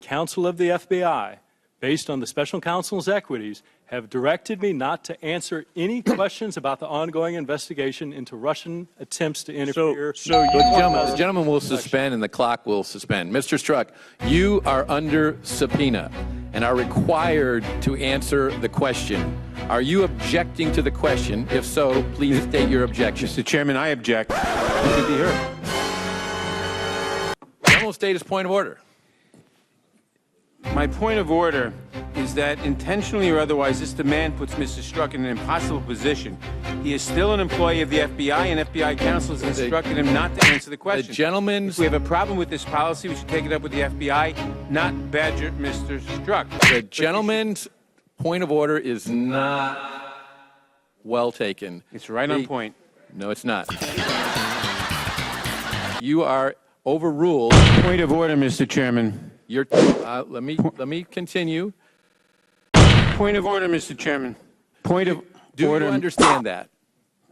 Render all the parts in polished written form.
counsel of the FBI, based on the special counsel's equities, have directed me not to answer any questions about the ongoing investigation into Russian attempts to interfere. The gentleman will suspend and the clock will suspend. Mr. Strzok, you are under subpoena and are required to answer the question. Are you objecting to the question? If so, please state your objection. Mr. Chairman, I object. You can be heard. The gentleman will state his point of order. My point of order is that intentionally or otherwise, this demand puts Mr. Strzok in an impossible position. He is still an employee of the FBI, and FBI counsel has instructed him not to answer the question. The gentleman's... If we have a problem with this policy, we should take it up with the FBI, not badger Mr. Strzok. The gentleman's point of order is not well taken. It's right on point. No, it's not. You are overruled. Point of order, Mr. Chairman. Let me continue. Point of order, Mr. Chairman. Point of order. Do you understand that?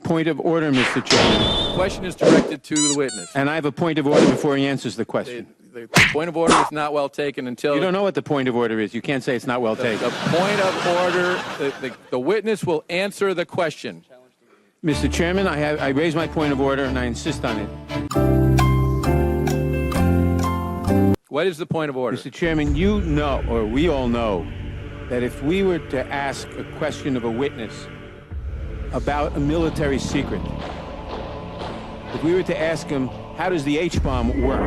Point of order, Mr. Chairman. The question is directed to the witness. And I have a point of order before he answers the question. The point of order is not well taken until... You don't know what the point of order is. You can't say it's not well taken. The point of order, the witness will answer the question. Mr. Chairman, I raise my point of order and I insist on it. What is the point of order? Mr. Chairman, you know, or we all know, that if we were to ask a question of a witness about a military secret, if we were to ask him, how does the H-bomb work?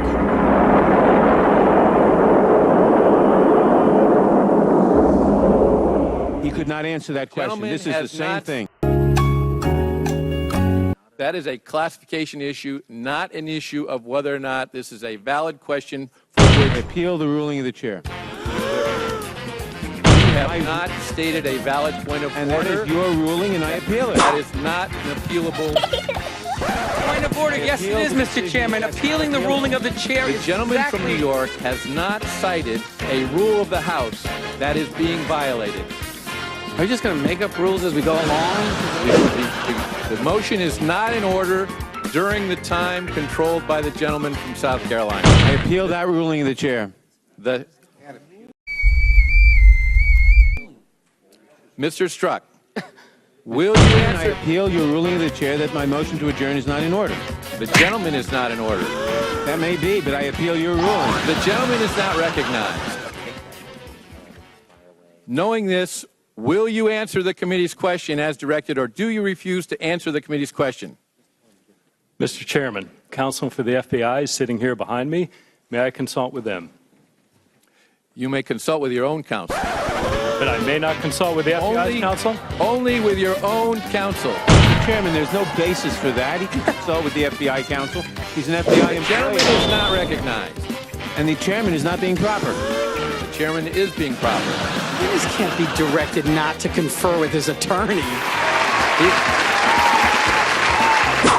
He could not answer that question. This is the same thing. That is a classification issue, not an issue of whether or not this is a valid question for which... I appeal the ruling of the chair. You have not stated a valid point of order. And that is your ruling, and I appeal it. That is not an appealable... Point of order. Yes, it is, Mr. Chairman. Appealing the ruling of the chair. The gentleman from New York has not cited a rule of the House that is being violated. Are you just going to make up rules as we go along? The motion is not in order during the time controlled by the gentleman from South Carolina. I appeal that ruling of the chair. Mr. Strzok, will you answer? I appeal your ruling of the chair that my motion to adjourn is not in order. The gentleman is not in order. That may be, but I appeal your ruling. The gentleman is not recognized. Knowing this, will you answer the committee's question as directed, or do you refuse to answer the committee's question? Mr. Chairman, counsel for the FBI is sitting here behind me. May I consult with them? You may consult with your own counsel. But I may not consult with the FBI's counsel? Only with your own counsel. Mr. Chairman, there's no basis for that. He can consult with the FBI counsel. He's an FBI employee. The gentleman is not recognized. And the chairman is not being proper. The chairman is being proper. He just can't be directed not to confer with his attorney.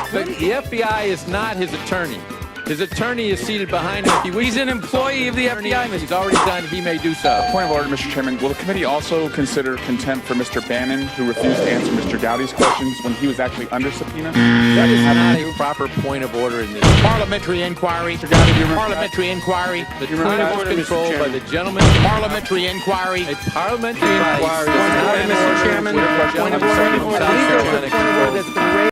The FBI is not his attorney. His attorney is seated behind him. If He's an employee of the FBI. He's already done. He may do so. Point of order, Mr. Chairman. Will the committee also consider contempt for Mr. Bannon, who refused to answer Mr. Gowdy's questions when he was actually under subpoena? That is not a proper point of order in this. Parliamentary inquiry. Parliamentary inquiry. The time is controlled by the gentleman. Parliamentary inquiry. A parliamentary inquiry. Mr. Chairman. Point of order.